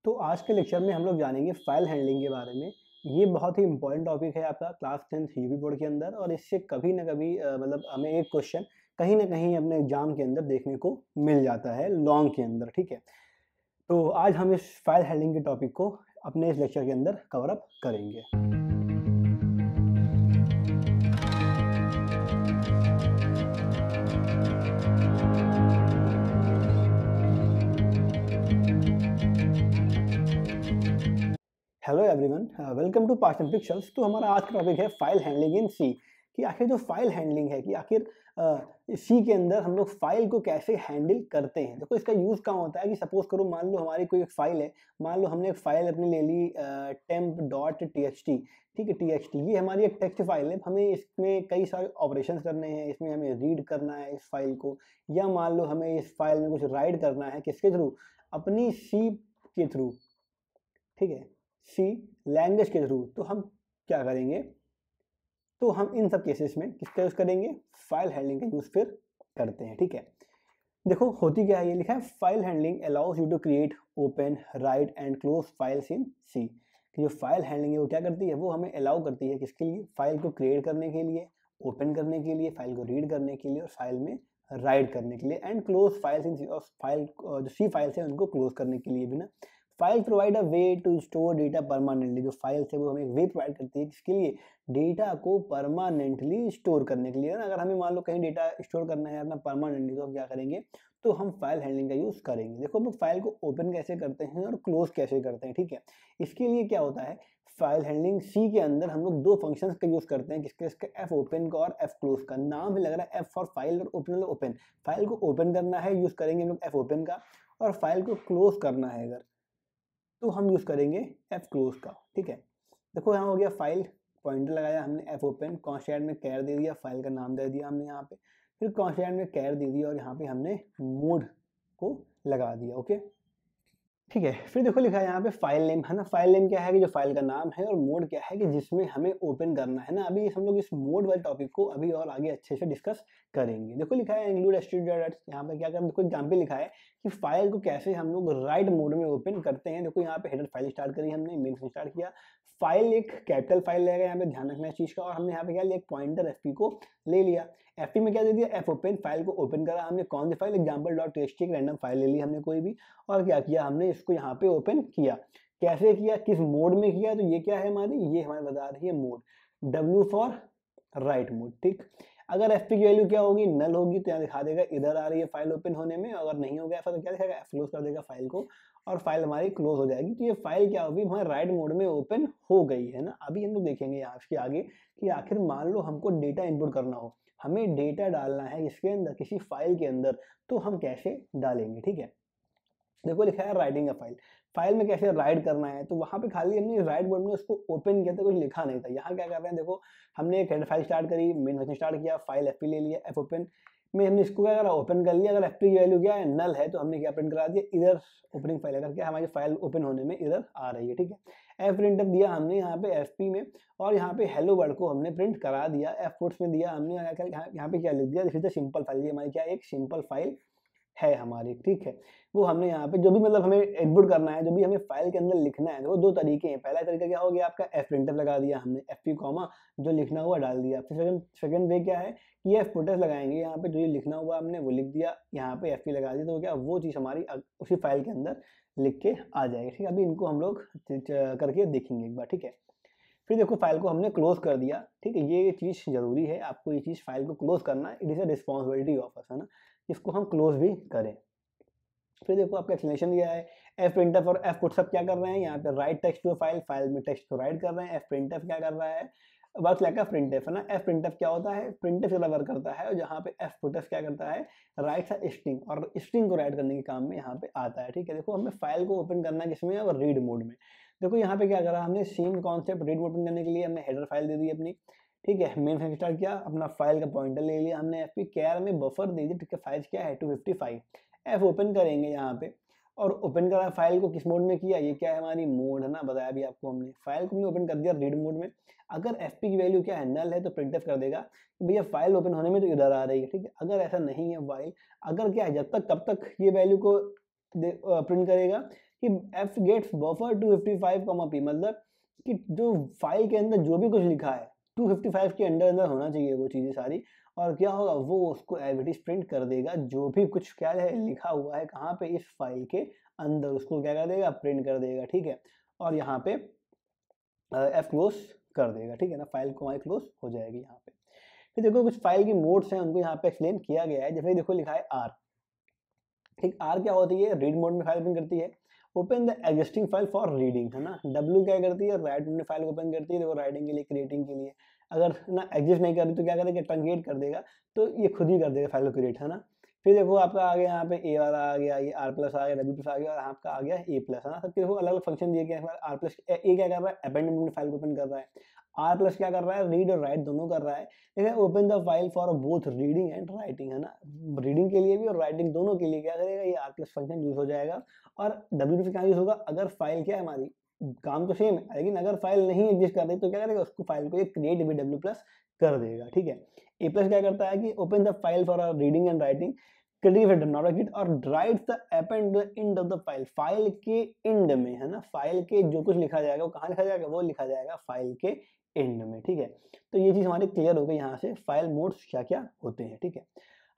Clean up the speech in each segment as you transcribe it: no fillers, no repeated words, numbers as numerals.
तो आज के लेक्चर में हम लोग जानेंगे फाइल हैंडलिंग के बारे में। ये बहुत ही इंपॉर्टेंट टॉपिक है आपका क्लास 10th यूपी बोर्ड के अंदर और इससे कभी ना कभी मतलब हमें एक क्वेश्चन कहीं ना कहीं अपने एग्जाम के अंदर देखने को मिल जाता है लॉन्ग के अंदर। ठीक है, तो आज हम इस फाइल हैंडलिंग के टॉपिक को अपने इस लेक्चर के अंदर कवर अप करेंगे। हेलो एवरीवन, वेलकम टू पार्टन पिक्चर्स। तो हमारा आज का टॉपिक है फाइल हैंडलिंग इन सी। कि आखिर जो फाइल हैंडलिंग है कि आखिर सी के अंदर हम लोग फाइल को कैसे हैंडल करते हैं। देखो इसका यूज़ कहाँ होता है कि सपोज करो मान लो हमारी कोई एक फाइल है, मान लो हमने एक फाइल अपनी ले ली temp.txt। ठीक है, txt ये हमारी एक टेक्स्ट फाइल है, हमें इसमें कई सारे ऑपरेशन करने हैं, इसमें हमें रीड करना है इस फाइल को, या मान लो हमें इस फाइल में कुछ राइट करना है किसके थ्रू, अपनी सी के थ्रू। ठीक है, सी लैंग्वेज के थ्रू। तो हम क्या करेंगे, तो हम इन सब केसेस में किसका यूज़ करेंगे, फाइल हैंडलिंग का यूज़ फिर करते हैं। ठीक है, देखो होती क्या है, ये लिखा है file handling allows you to create, open, write and close files in C. जो फाइल हैंडलिंग है वो क्या करती है, वो हमें अलाउ करती है किसके लिए, फाइल को क्रिएट करने के लिए, ओपन करने के लिए, फाइल को रीड करने के लिए और फाइल में राइट करने के लिए, एंड क्लोज फाइल्स इन सी, और फाइल जो सी फाइल्स है उनको क्लोज करने के लिए भी ना। File provide a way to store data permanently. जो फाइल्स है वो हमें वे प्रोवाइड करती है किसके लिए, डेटा को परमानेंटली स्टोर करने के लिए ना। अगर हमें मान लो कहीं डेटा स्टोर करना है अपना परमानेंटली, तो हम क्या करेंगे, तो हम फाइल हैंडलिंग का यूज़ करेंगे। देखो हम फाइल को ओपन कैसे करते हैं और क्लोज कैसे करते हैं। ठीक है, इसके लिए क्या होता है, फाइल हैंडलिंग सी के अंदर हम लोग दो फंक्शंस का यूज़ करते हैं, किसके, इसका एफ ओपन का और एफ क्लोज का। नाम भी लग रहा है एफ फॉर फाइल और ओपन ओपन। फाइल को ओपन करना है यूज़ करेंगे हम लोग एफ ओपन का, और फाइल को क्लोज करना है अगर, तो हम यूज़ करेंगे एफ क्लोज का। ठीक है, देखो यहाँ हो गया फाइल, पॉइंटर लगाया हमने, एफ ओपन, कॉन्स्टेंट में कैर दे दिया, फाइल का नाम दे दिया हमने यहाँ पे, फिर कॉन्स्टेंट में कैर दे दिया और यहाँ पे हमने मोड को लगा दिया। ओके, ठीक है, फिर देखो लिखा है यहाँ पे फाइल नेम है ना। फाइल नेम क्या है कि जो फाइल का नाम है, और मोड क्या है कि जिसमें हमें ओपन करना है ना। अभी हम लोग इस मोड वाले टॉपिक को अभी और आगे अच्छे से डिस्कस करेंगे। देखो लिखा है इंक्लूड std.h, यहाँ पे क्या कर, देखो एग्जाम्पल लिखा है कि फाइल को कैसे हम लोग राइट मोड में ओपन करते हैं। देखो यहाँ पे हेडर फाइल स्टार्ट करी हमने, मेन स्टार्ट किया, फाइल एक कैपिटल फाइल लेगा, यहाँ पे ध्यान रखना है चीज का, और हमने यहाँ पे क्या लिया, एक पॉइंटर एफपी को ले लिया, एफपी में क्या दे दिया, एफ ओपन, फाइल को ओपन करा हमने, कौन सी फाइल, example.txt, एक रैंडम फाइल ले ली हमने कोई भी, और क्या किया हमने, इसको यहाँ पे ओपन किया। कैसे किया, किस मोड में किया, तो ये क्या है हमारी, ये हमारे बता रही है mode, W for right mode. ठीक, अगर एफ की वैल्यू क्या होगी, नल होगी, तो यहाँ दिखा देगा इधर आ रही है फाइल ओपन होने में, अगर नहीं हो गया ऐसा तो क्या दिखाएगा, क्लोज कर देगा फाइल को, और फाइल हमारी क्लोज हो जाएगी। तो ये फाइल क्या होगी, हमारे राइट मोड में ओपन हो गई है ना। अभी हम लोग देखेंगे यहाँ इसके आगे कि आखिर मान लो हमको डेटा इनपुट करना हो, हमें डेटा डालना है इसके अंदर, किसी फाइल के अंदर, तो हम कैसे डालेंगे। ठीक है, देखो लिखा है राइटिंग अ फाइल, फाइल में कैसे राइट करना है, तो वहां पे खाली हमने राइट बोर्ड में उसको ओपन किया था, कुछ लिखा नहीं था। यहाँ क्या कर रहे हैं, देखो हमने एक हेडर फाइल स्टार्ट करी, मेन फंक्शन स्टार्ट किया, फाइल एफपी ले लिया, एफ ओपन में हमने इसको क्या करा, ओपन कर लिया। अगर एफपी की वैल्यू क्या है, नल है, तो हमने क्या प्रिंट करा दिया, इधर ओपनिंग फाइल अगर क्या हमारी फाइल ओपन होने में इधर आ रही है। ठीक है, एफ प्रिंट दिया हमने यहाँ पे एफपी में, और यहाँ पे हेलो वर्ड को हमने प्रिंट करा दिया, एफ कोट्स में दिया हमने, यहाँ पे क्या लिख दिया, this is the simple file, ये हमारी क्या एक सिंपल फाइल है हमारी। ठीक है, वो हमने यहाँ पे जो भी मतलब हमें इनपुट करना है, जो भी हमें फाइल के अंदर लिखना है, वो दो तरीके हैं। पहला तरीका क्या हो गया आपका, एफ प्रिंटफ लगा दिया हमने, एफ पी कॉमा जो लिखना हुआ डाल दिया। फिर सेकंड वे क्या है कि एफ पुटस लगाएंगे, यहाँ पे जो ये लिखना हुआ हमने वो लिख दिया, यहाँ पे एफ पी लगा दी, तो क्या वो चीज़ हमारी उसी फाइल के अंदर लिख के आ जाएगी। ठीक है, अभी इनको हम लोग करके देखेंगे एक बार। ठीक है, फिर देखो फाइल को हमने क्लोज कर दिया। ठीक है, ये चीज़ जरूरी है, आपको ये चीज़ फाइल को क्लोज करना, it is a responsibility of us, है ना, इसको हम क्लोज भी करें। फिर देखो आपका एक्सप्लेनेशन दिया है, एफ प्रिंटफ और एफ पुटअप क्या कर रहे हैं, यहाँ पे write text to file, file में टेक्स्ट को राइट कर रहे हैं। एफ प्रिंटफ क्या कर रहा है, वर्क लाइक अ प्रिंटफ, है ना। एफ प्रिंटफ क्या होता है, प्रिंटफ से वर्क करता है, और जहाँ पे एफ पुटअप क्या करता है, राइट अ स्ट्रिंग, और स्ट्रिंग को राइट करने के काम में यहाँ पे आता है। ठीक है, देखो हमें फाइल को ओपन करना है किसमें, और रीड मोड में। देखो यहाँ पे क्या करा हमने, same concept, read mode open करने के लिए हमने हेडर फाइल दे दी अपनी। ठीक है, मेन फंक्शन स्टार्ट किया, अपना फाइल का पॉइंटर ले लिया हमने, एफ पी कैर में बफर दे दी। ठीक है, फाइल क्या है 255, एफ ओपन करेंगे यहाँ पे, और ओपन करा फाइल को किस मोड में किया, ये क्या है हमारी मोड, है ना, बताया भी आपको हमने। फाइल को हमने ओपन कर दिया रीड मोड में, अगर एफपी की वैल्यू क्या है, नल है, तो प्रिंटफ कर देगा कि भैया फाइल ओपन होने में तो इधर आ रही है। ठीक है, अगर ऐसा नहीं है फाइल, अगर क्या है, जब तक कब तक ये वैल्यू को प्रिंट करेगा कि f गेट्स बफर 255, p, मतलब कि जो फाइल के अंदर जो भी कुछ लिखा है 255 के अंदर अंदर होना चाहिए वो चीज़ें सारी, और क्या होगा वो उसको एज इट इज प्रिंट कर देगा, जो भी कुछ क्या है लिखा हुआ है कहाँ पे इस फाइल के अंदर उसको क्या कर देगा, प्रिंट कर देगा, ठीक है। और यहाँ पे एफ क्लोज कर देगा, ठीक है ना, फाइल को हमारी क्लोज हो जाएगी यहाँ पे। फिर देखो कुछ फाइल की मोड्स हैं उनको यहाँ पे एक्सप्लेन किया गया है, जैसे देखो लिखा है आर, ठीक, आर क्या होती है, रीड मोड में फाइल ओपन करती है, open the existing file for reading, है ना। डब्ल्यू क्या करती है, राइट मोड में फाइल ओपन करती है, देखो राइटिंग के लिए, क्रिएटिंग के लिए। अगर ना एग्जिस्ट नहीं कर रही तो क्या करेगा, ट्रंकेट कर देगा, तो ये खुद ही कर देगा फाइल को क्रिएट, है ना। फिर देखो आपका आ गया यहाँ पे ए वाला आ गया, ये आर प्लस आ गया, डब्ल्यू प्लस आ गया, और आपका आ गया ए प्लस, है ना। सबके देखो अलग अलग फंक्शन दिए गए हैं। आर प्लस ए क्या कर रहा है, अपेंड मोड में फाइल ओपन कर रहा है, आर प्लस क्या कर रहा है, रीड और राइट दोनों कर रहा है, ठीक है। Open the file for both reading and writing, है ना, रीडिंग के लिए भी और राइटिंग दोनों के लिए क्या करेगा, ये आर प्लस फंक्शन यूज हो जाएगा। और डब्ल्यू पे क्या यूज होगा, अगर फाइल क्या है हमारी, काम तो सेम है लेकिन अगर फाइल नहीं एग्जिस्ट कर रही तो क्या करेगा, उसको फाइल को एक क्रिएट भी डब्ल्यू प्लस कर देगा, ठीक है। ए प्लस क्या करता है कि open the file for reading and writing, और write the append the end of the file, file के एंड में, है ना, फाइल के जो कुछ लिखा जाएगा वो कहाँ लिखा जाएगा, वो लिखा जाएगा फाइल के एंड में, ठीक है। तो ये चीज हमारी क्लियर हो गई यहाँ से फाइल मोड्स क्या क्या होते हैं, ठीक है।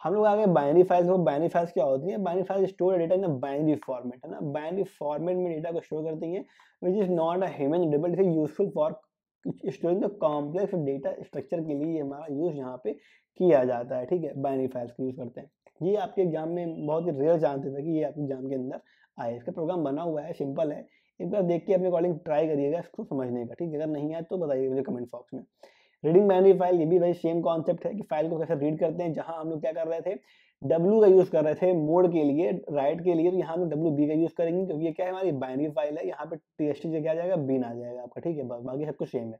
हम लोग आगे बाइनरी फाइल्स, वो बाइनरी फाइल्स क्या होती है, binary file store data in binary format, है ना, बाइनरी फॉर्मेट में डेटा को स्टोर करती है, which is not a human readable, it is useful for storing the complex data structure के लिए हमारा यूज यहाँ पे किया जाता है, ठीक है। बाइनरी फाइल्स का यूज करते हैं, ये आपके एग्जाम में बहुत ही रेयर चांसेस है कि ये आपके एग्जाम के अंदर आए। इसका प्रोग्राम बना हुआ है, सिंपल है, एक बार देख के अपने अकॉर्डिंग ट्राई करिएगा इसको समझने का, ठीक है। अगर नहीं आए तो बताइए मुझे कमेंट बॉक्स में। रीडिंग बाइनरी फाइल, ये भी वही सेम कॉन्सेप्ट है कि फाइल को कैसे रीड करते हैं, जहां हम लोग क्या कर रहे थे, डब्ल्यू का यूज कर रहे थे मोड के लिए, राइट के लिए, तो यहाँ हम डब्ल्यू बी का यूज करेंगे क्योंकि ये क्या है, हमारी बाइनरी फाइल है, यहाँ पे टीएसटी से क्या आ जाएगा, बीन आ जाएगा आपका, ठीक है। बाकी सब कुछ सेम है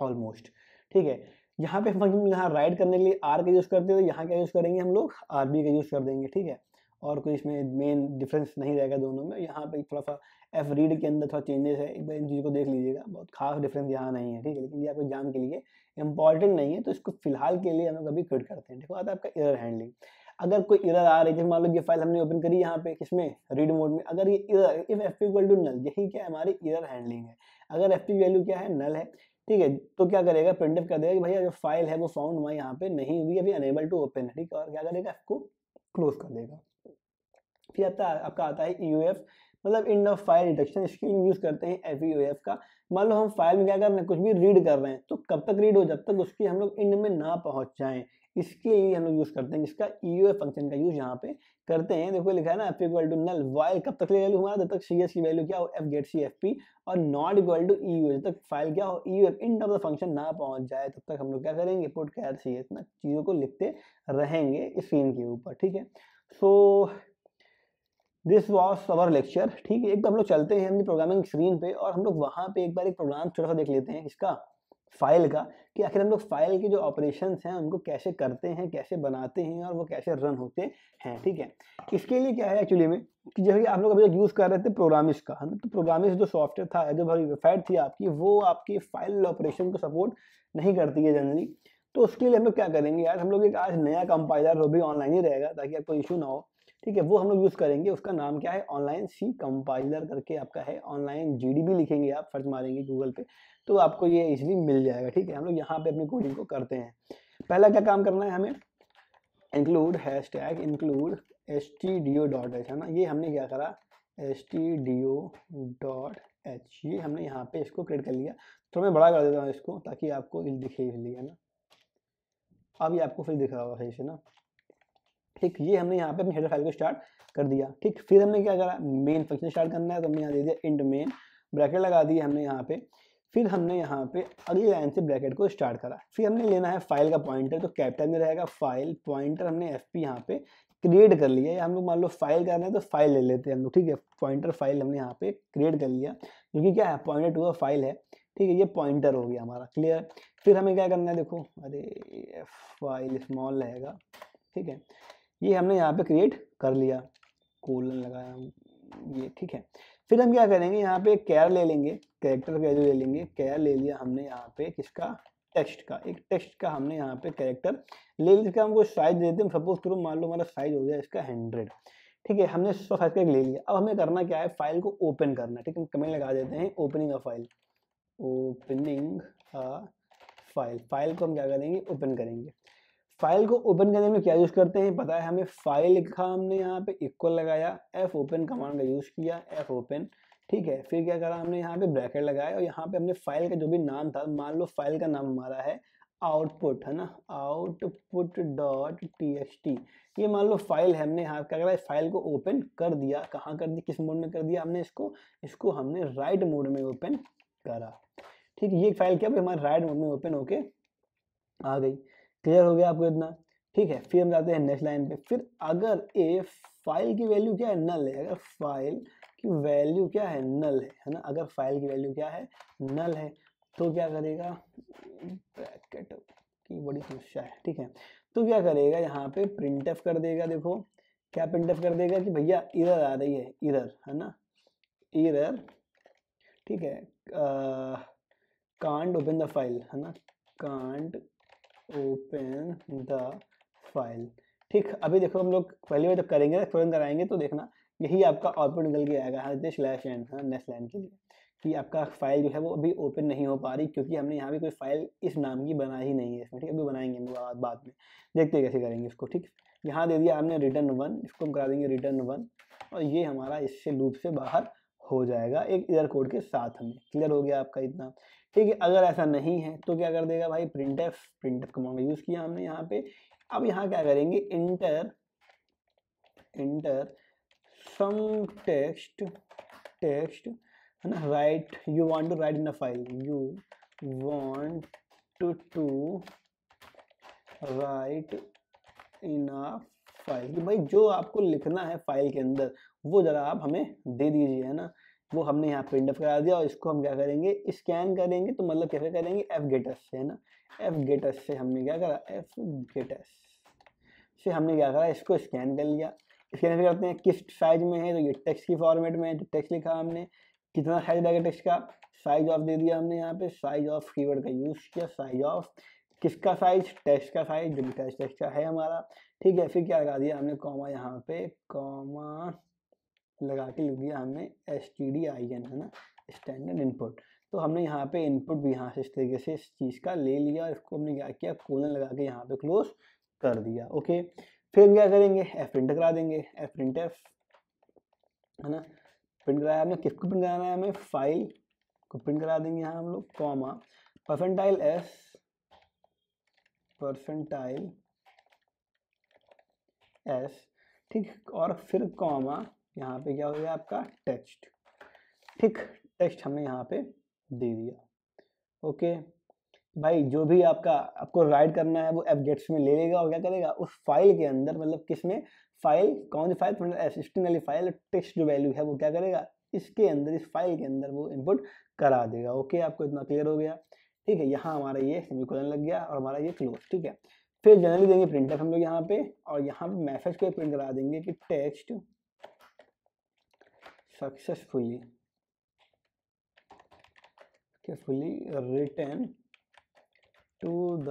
ऑलमोस्ट, ठीक है। यहाँ पे फंक्शन यहाँ राइट करने के लिए आर का यूज करते हैं, तो यहाँ क्या यूज करेंगे हम लोग, आर बी का यूज कर देंगे, ठीक है। और कोई इसमें मेन डिफरेंस नहीं रहेगा दोनों में। यहाँ पे थोड़ा सा एफ रीड के अंदर थोड़ा चेंजेस है, एक बार इन चीज़ों को देख लीजिएगा, बहुत खास डिफरेंस यहाँ नहीं है, ठीक है। लेकिन ये आपके एग्जाम के लिए इंपॉर्टेंट नहीं है, तो इसको फिलहाल के लिए हम लोग अभी क्विट करते हैं। देखो आता है आपका एरर हैंडलिंग, अगर कोई एरर आ रही है, मान लो ये फाइल हमने ओपन करी यहाँ पे किसमें, रीड मोड में, अगर ये error, if F equal to null, यही क्या है हमारी एरर हैंडलिंग है। अगर एफ की वैल्यू क्या है, नल है, ठीक है, तो क्या करेगा, प्रिंटफ कर देगा कि भैया जो फाइल है वो फाउंड हुआ यहाँ पे नहीं हुई, अभी अनेबल टू ओपन है, ठीक है। और क्या करेगा, इसको क्लोज कर देगा। फिर आपका आता है ईओएफ, मतलब एंड ऑफ फाइल डिटेक्शन, इसके लिए यूज करते हैं एफईओएफ का। मान लो हम फाइल में क्या कर रहे हैं, कुछ भी रीड कर रहे हैं, तो कब तक रीड हो, जब तक उसकी हम लोग एंड में ना पहुंच जाएं, इसके लिए हम लोग यूज करते हैं, जिसका ईओएफ फंक्शन का यूज यहाँ पे करते हैं। देखो लिखा है ना, F equal to null, while कब तक वैल्यू हमारा, जब तक सी एस की वैल्यू क्या हो, F get C F P, और नॉट इक्वल टू ईओ, जब तक फाइल क्या हो, EOF end of the function ना पहुंच जाए, तब तक हम लोग क्या करेंगे, पुट कैर सी एस, ना चीजों को लिखते रहेंगे स्क्रीन के ऊपर, ठीक है। So this was our lecture, ठीक है। एक तो हम लोग चलते हैं अपनी प्रोग्रामिंग स्क्रीन पे, और हम लोग वहाँ पे एक बार एक प्रोग्राम छोटा सा देख लेते हैं इसका, फाइल का, कि आखिर हम लोग फाइल के जो ऑपरेशंस हैं उनको कैसे करते हैं, कैसे बनाते हैं, और वो कैसे रन होते हैं, ठीक है। इसके लिए क्या है एक्चुअली में, कि जैसे आप लोग अभी यूज़ कर रहे थे प्रोग्रामिस का, है ना, तो प्रोग्रामिस जो सॉफ्टवेयर था, जो भाई वेबसाइट थी आपकी, वो आपकी फाइल ऑपरेशन को सपोर्ट नहीं करती है जनरली। तो उसके लिए हम लोग क्या करेंगे यार, हम लोग एक आज नया कंपाइलर, वो भी ऑनलाइन ही रहेगा ताकि आपको इशू ना हो, ठीक है, वो हम लोग यूज़ करेंगे। उसका नाम क्या है, ऑनलाइन सी कंपाइलर करके आपका है, ऑनलाइन जीडीबी लिखेंगे आप, सर्च मारेंगे गूगल पे तो आपको ये इजीली मिल जाएगा, ठीक है। हम लोग यहाँ पे अपनी कोडिंग को करते हैं। पहला क्या काम करना है हमें, इंक्लूड हैशटैग इंक्लूड stdio.h, है ना, ये हमने क्या करा, stdio.h, ये हमने यहाँ पे इसको क्रिएट कर लिया। तो मैं बड़ा कर देता हूँ इसको ताकि आपको दिखे इसलिए, है ना, अब ये आपको फिर दिख रहा होगा सही से ना, ठीक। ये हमने यहाँ पे अपनी हेडर फाइल को स्टार्ट कर दिया, ठीक। फिर हमने क्या करा, मेन फंक्शन स्टार्ट करना है, तो हमने यहाँ दे दिया इंट मेन, ब्रैकेट लगा दिए हमने यहाँ पे। फिर हमने यहाँ पे अगली लाइन से ब्रैकेट को स्टार्ट करा। फिर हमने लेना है फाइल का पॉइंटर, तो कैपिटल में रहेगा फाइल पॉइंटर, हमने एफ पी यहाँ पे क्रिएट कर लिया। या हम लोग मान लो फाइल कर रहे हैं तो फाइल ले लेते हैं हम लोग, ठीक है। पॉइंटर फाइल हमने यहाँ पे क्रिएट कर लिया, क्योंकि क्या है, पॉइंटर टू अ फाइल है, ठीक है। ये पॉइंटर हो गया हमारा, क्लियर। फिर हमें क्या करना है, देखो, अरे फाइल स्मॉल रहेगा, ठीक है। ये हमने यहाँ पे क्रिएट कर लिया, कोलन लगाया ये, ठीक है। फिर हम क्या करेंगे, यहाँ पे कैर ले लेंगे, कैरेक्टर वैल्यू ले लेंगे, कैर ले लिया हमने यहाँ पे किसका, टेक्स्ट का, एक टेक्स्ट का हमने यहाँ पे कैरेक्टर ले लिया, इसका हमको साइज देते हैं, सपोज करो मान लो हमारा साइज हो गया इसका 100, ठीक है, हमने 100 साइज का एक ले लिया। अब हमें करना क्या है, फाइल को ओपन करना है। ठीक है, कमेंट लगा देते हैं opening a file, opening a file. File को हम क्या करेंगे, ओपन करेंगे। फाइल को ओपन करने में क्या यूज़ करते हैं पता है हमें, फाइल लिखा हमने यहाँ पे इक्वल लगाया, एफ ओपन कमांड का यूज़ किया, एफ ओपन। ठीक है, फिर क्या करा हमने, यहाँ पे ब्रैकेट लगाया और यहाँ पे हमने फाइल का जो भी नाम था, मान लो फाइल का नाम हमारा है आउटपुट, है ना, आउटपुट डॉट टीएक्सटी, ये मान लो फाइल है। हमने यहाँ क्या करा, फाइल को ओपन कर दिया। कहाँ कर दिया, किस मोड में कर दिया हमने इसको हमने राइट मोड में ओपन करा। ठीक है, ये फाइल क्या हमारे राइट मोड में ओपन होके आ गई। क्लियर हो गया आपको इतना? ठीक है, फिर हम जाते हैं नेक्स्ट लाइन पे। फिर अगर ए फाइल की वैल्यू क्या है, नल है, अगर फाइल की वैल्यू क्या है, नल है ना, अगर फाइल की वैल्यू क्या है, नल है, तो क्या करेगा, ब्रैकेट की बड़ी समस्या है। ठीक है, तो क्या करेगा, यहाँ पे प्रिंटफ कर देगा। देखो क्या प्रिंटफ कर देगा कि भैया इरर आ रही है, इरर, है ना, इरर। ठीक है, कांट ओपन द फाइल, है ना, कांट ओपन द फाइल। ठीक, अभी देखो हम लोग पहली बार जब करेंगे, तुरंत कराएंगे तो देखना यही आपका आउटपुट निकल के आएगा, हाँ स्लैश एन, हाँ नेक्स्ट लाइन के लिए, कि आपका फाइल जो है वो अभी ओपन नहीं हो पा रही, क्योंकि हमने यहाँ भी कोई फाइल इस नाम की बना ही नहीं है इसमें। ठीक है, अभी बनाएंगे हम बाद में, देखते हैं कैसे करेंगे इसको। ठीक, यहाँ दे दिया हमने रिटर्न 1, इसको हम करा देंगे रिटर्न 1, और ये हमारा इससे लूप से बाहर हो जाएगा एक इधर कोड के साथ हमें। क्लियर हो गया आपका इतना? ठीक है, अगर ऐसा नहीं है तो क्या कर देगा भाई, प्रिंटफ, प्रिंटफ कमांड का यूज़ किया हमने यहाँ पे। अब यहाँ क्या करेंगे, इंटर सम टेक्स्ट, है ना, right, you want to write in a file, you want to write in a file, कि भाई जो आपको लिखना है फाइल के अंदर वो जरा आप हमें दे दीजिए, है ना। वो हमने यहाँ प्रिंटफ करा दिया, और इसको हम क्या करेंगे, स्कैन करेंगे। तो मतलब कैसे करेंगे, एफ गेटस से, है ना, एफ गेटस से हमने क्या करा, एफ गेटस से हमने क्या करा, इसको स्कैन कर लिया। स्कैन भी करते हैं किस साइज में है, तो ये टेक्स्ट की फॉर्मेट में है, जो टेक्स्ट लिखा हमने, कितना साइज लगेगा टेक्स्ट का, साइज ऑफ दे दिया हमने यहाँ पे, साइज ऑफ कीवर्ड का यूज किया, साइज ऑफ किसका साइज, टेक्स्ट का साइज, जो भी टेक्स्ट का है हमारा। ठीक है, फिर क्या लगा दिया हमने, कॉमा, यहाँ पे कॉमा लगा के लिख दिया हमने stdin, है ना, स्टैंडर्ड इनपुट। तो हमने यहाँ पे इनपुट भी यहाँ से इस तरीके से इस चीज़ का ले लिया, इसको हमने क्या किया, कोलन लगा के यहाँ पे क्लोज कर दिया। ओके, फिर हम क्या करेंगे, एफ प्रिंट करा देंगे, एफ प्रिंट एफ, है ना, प्रिंट कराया हमने, किसको प्रिंट कराना है हमें, फाइल को प्रिंट करा देंगे यहाँ हम लोग, comma percentile S, percentile S, ठीक, और फिर कॉमा यहाँ पे क्या हो गया आपका, टेक्स्ट। ठीक, टेक्स्ट हमने यहाँ पे दे दिया। ओके भाई, जो भी आपको राइट करना है वो एफ गेट्स में ले लेगा, और क्या करेगा, उस फाइल के अंदर, मतलब किसमें, फाइल कौन सी फाइल, स्ट्रिंग वाली फाइल, टेक्स्ट जो वैल्यू है वो क्या करेगा, इसके अंदर, इस फाइल के अंदर वो इनपुट करा देगा। ओके, आपको इतना क्लियर हो गया? ठीक है, यहाँ हमारा ये सेमीकोलन लग गया और हमारा ये क्लोज। ठीक है, फिर जनरली देंगे प्रिंटफ हम लोग यहाँ पे, और यहाँ पे मैसेज को प्रिंट करा देंगे कि text successfully return to the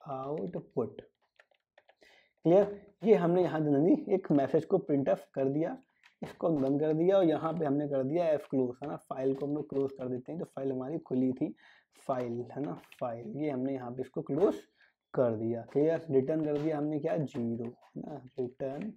output. Clear? ये हमने यहाँ जनरली एक मैसेज को प्रिंट ऑफ कर दिया, इसको हम बंद कर दिया, और यहाँ पे हमने कर दिया एफ क्लोज, है ना, फाइल को हम लोग क्लोज कर देते हैं। तो फाइल हमारी खुली थी, फाइल, है ना, फाइल, ये हमने यहाँ पे इसको क्लोज कर दिया। क्लियर? रिटर्न कर दिया हमने क्या, 0, है ना, रिटर्न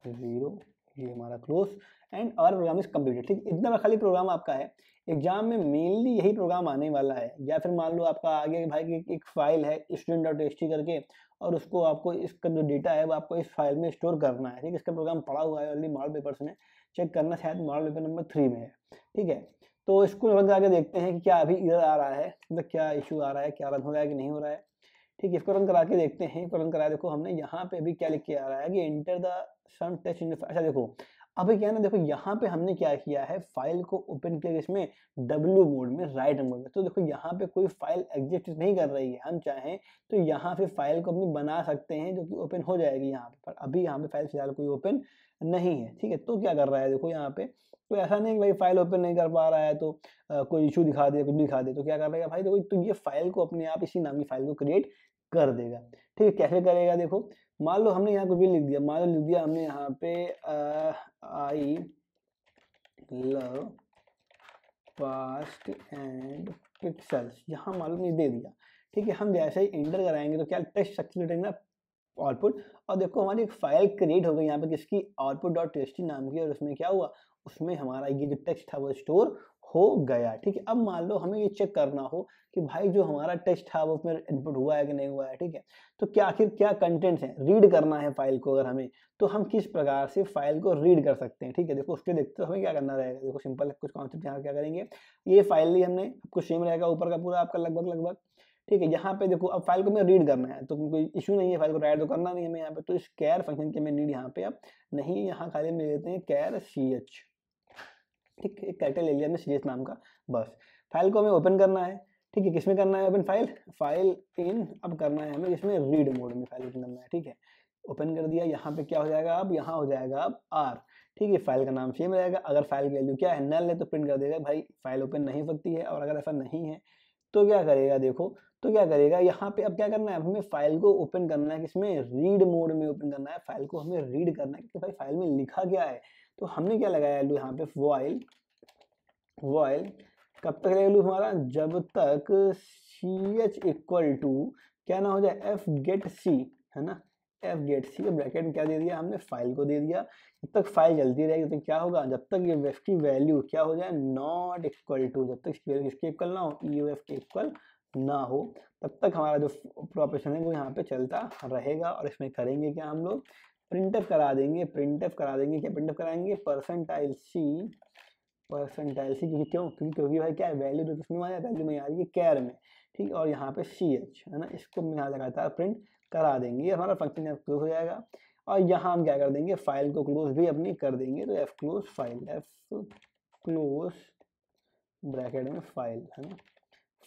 0, ये हमारा close, and our program is completed. ठीक, इतना खाली प्रोग्राम आपका है, एग्जाम में मेनली यही प्रोग्राम आने वाला है। या फिर मान लो आपका आगे भाई की एक फाइल है student.txt करके, और उसको आपको इसका जो डेटा है वो आपको इस फाइल में स्टोर करना है। ठीक, इसका प्रोग्राम पड़ा हुआ है ऑलरेडी मॉडल पेपर्स में, चेक करना, शायद मॉडल पेपर नंबर 3 में है। ठीक है, तो इसको रन करके देखते हैं कि क्या अभी इधर आ रहा है, मतलब क्या इशू आ रहा है, क्या रन हो रहा है कि नहीं हो रहा है। ठीक है, इसको रन करा के देखते हैं। इसको रन करा, देखो हमने यहाँ पे अभी क्या लिख के आ रहा है कि enter the some text in. अच्छा देखो, अभी क्या है ना, देखो यहाँ पे हमने क्या किया है, फाइल को ओपन किया इसमें W मोड में, राइट मोड में। तो देखो यहाँ पे कोई फाइल एग्जिस्ट नहीं कर रही है, हम चाहें तो यहाँ पे फाइल को अपनी बना सकते हैं, जो कि ओपन हो जाएगी यहाँ पे, पर अभी यहाँ पे फाइल फिलहाल कोई ओपन नहीं है। ठीक है, तो क्या कर रहा है, देखो यहाँ पे तो ऐसा नहीं कि भाई फाइल ओपन नहीं कर पा रहा है तो कोई इशू दिखा दे, कुछ दिखा दे, तो क्या कर रहेगा भाई, देखो तो ये फाइल को अपने आप इसी नाम की फाइल को क्रिएट कर देगा। ठीक है, कैसे करेगा, देखो मान लो हमने यहाँ कुछ भी लिख दिया, मान लो लिख दिया हमने यहाँ पे I love past and pixels, यहाँ मान लो नहीं दे दिया, ठीक है। हम जैसे ही एंटर कराएंगे तो क्या टेक्स्ट सक्सेस ना आउटपुट, और देखो हमारी एक फाइल क्रिएट हो गई यहाँ पे किसकी, output.txt नाम की, और उसमें क्या हुआ, उसमें हमारा ये जो टेक्स्ट था वो स्टोर हो गया, ठीक है। अब मान लो हमें ये चेक करना हो कि भाई जो हमारा टेक्स्ट था वो उसमें इनपुट हुआ है कि नहीं हुआ है, ठीक है। तो क्या आखिर क्या कंटेंट्स हैं, रीड करना है फाइल को अगर हमें, तो हम किस प्रकार से फाइल को रीड कर सकते हैं, ठीक है। देखो उसके देखते हमें क्या करना रहेगा, देखो सिंपल कुछ कॉन्सेप्ट यहाँ क्या करेंगे, ये फाइल ली हमने, कुछ सेम रहेगा ऊपर का पूरा आपका लगभग, ठीक है। यहाँ पे देखो अब फाइल को मैं रीड करना है तो कोई इशू नहीं है, फाइल को राइट तो करना नहीं है हमें यहाँ पे, तो इस कैर फंक्शन के मैं नीड यहाँ पे अब नहीं है, यहाँ खाली ले लेते हैं कैर ch, ठीक है। एक कैरेक्टर ले लिया हमने ch नाम का, बस। फाइल को हमें ओपन करना है, ठीक है। किसमें करना है ओपन, फाइल इन, अब करना है हमें इसमें रीड मोड में फाइल ओपन करना है, ठीक है। ओपन कर दिया, यहाँ पे क्या हो जाएगा अब, यहाँ हो जाएगा अब r, ठीक है। फाइल का नाम सेम रहेगा, अगर फाइल की वैल्यू क्या है नल है तो प्रिंट कर देगा भाई फाइल ओपन नहीं हो सकती है, और अगर ऐसा नहीं है तो क्या करेगा, देखो तो क्या करेगा यहाँ पे, अब क्या करना है, हमें फाइल को ओपन करना है किसमें, रीड मोड में ओपन करना है, फाइल को हमें रीड करना है कि भाई फाइल में लिखा क्या है। तो हमने क्या लगाया लो यहाँ पे वॉइल कब तक रहेगा लूप हमारा, जब तक ch इक्वल टू क्या ना हो जाए f get c, है ना, f get c, ब्रैकेट में क्या दे दिया हमने, फाइल को दे दिया। जब तक फाइल चलती रहेगी तो क्या होगा, जब तक ये f की वैल्यू क्या हो जाए नॉट इक्वल टू, जब तक इसकी वैल्यू किसके इक्वल ना हो, uf के इक्वल ना हो, तब तक हमारा जो ऑपरेशन है वो यहाँ पे चलता रहेगा। और इसमें करेंगे क्या हम लोग, प्रिंटफ करा देंगे, क्या प्रिंटफ कराएंगे, परसेंटाइल सी, क्योंकि भाई क्या है वैल्यू तो किसमें आ रही है, वैल्यू में आ रही है कैर में, ठीक है। और यहाँ पे ch, है ना, इसको हम यहाँ लगातार प्रिंट करा देंगे, हमारा फंक्शन यहाँ क्लोज हो जाएगा। और यहाँ हम क्या कर देंगे, फाइल को क्लोज भी अपनी कर देंगे, तो f close file, f close bracket में फाइल, है ना,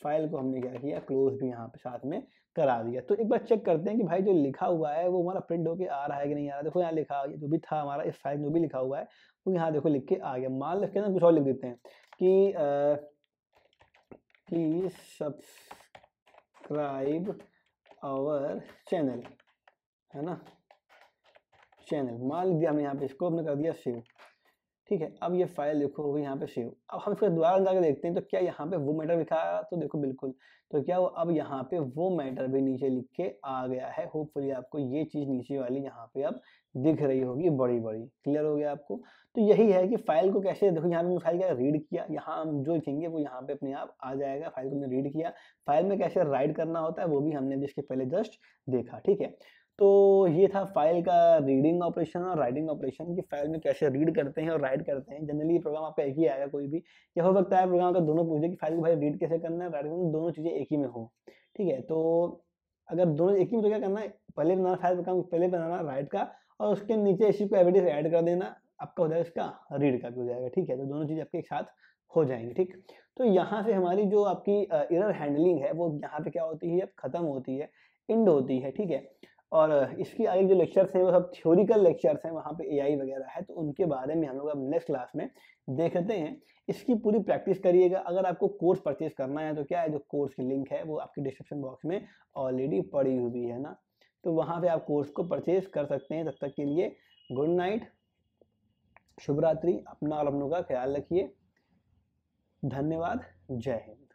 फाइल को हमने क्या किया क्लोज भी यहाँ पे साथ में करा दिया। तो एक बार चेक करते हैं कि भाई जो लिखा हुआ है वो हमारा प्रिंट होके आ रहा है कि नहीं आ रहा। देखो यहाँ लिखा जो भी था हमारा, इस फाइल जो भी लिखा हुआ है वो यहाँ देखो लिख के आ गया। मान लिख के ना कुछ और लिख देते हैं कि प्लीज सब्सक्राइब आवर चैनल, है ना, चैनल मान लिख दिया हमने, यहाँ पे इसको हमने कर दिया सेव, ठीक है। अब ये फाइल देखो हो गई यहाँ पे सेव। अब हम इसको दोबारा जाकर देखते हैं तो क्या यहाँ पे वो मैटर लिखा है, तो देखो बिल्कुल, तो क्या वो अब यहाँ पे वो मैटर भी नीचे लिख के आ गया है। होपफुली आपको ये चीज़ नीचे वाली यहाँ पे अब दिख रही होगी बड़ी बड़ी, क्लियर हो गया आपको। तो यही है कि फाइल को कैसे, देखो यहाँ पे फाइल क्या रीड किया, यहाँ हम जो लिखेंगे वो यहाँ पे अपने आप आ जाएगा, फाइल को हमने रीड किया। फाइल में कैसे राइट करना होता है वो भी हमने जिसके पहले जस्ट देखा, ठीक है। तो ये था फाइल का रीडिंग ऑपरेशन और राइटिंग ऑपरेशन, कि फाइल में कैसे रीड करते हैं और राइट करते हैं। जनरली प्रोग्राम आपका एक ही आएगा कोई भी, या हो सकता है प्रोग्राम का दोनों पूछे कि फाइल को भाई रीड कैसे करना है, राइट करना है, दोनों चीज़ें एक ही में हो, ठीक है। तो अगर दोनों एक ही में तो क्या करना है, पहले बनाना फाइल का, पहले बनाना राइट का, और उसके नीचे इसी को एविडेंस ऐड कर देना, आपका हो जाएगा इसका रीड का भी हो जाएगा, ठीक है। तो दोनों चीज़ आपके एक साथ हो जाएंगी, ठीक। तो यहाँ से हमारी जो आपकी एरर हैंडलिंग है वो यहाँ पे क्या होती है, खत्म होती है, एंड होती है, ठीक है। और इसकी आगे जो लेक्चर्स हैं वो सब थ्योरिकल लेक्चर्स हैं, वहाँ पे एआई वगैरह है, तो उनके बारे में हम लोग अब नेक्स्ट क्लास में देखते हैं। इसकी पूरी प्रैक्टिस करिएगा। अगर आपको कोर्स परचेज करना है तो क्या है, जो कोर्स की लिंक है वो आपकी डिस्क्रिप्शन बॉक्स में ऑलरेडी पड़ी हुई है ना, तो वहाँ पे आप कोर्स को परचेज कर सकते हैं। तब तक के लिए गुड नाइट, शुभ रात्रि, अपना और अपनों का ख्याल रखिए, धन्यवाद, जय हिंद।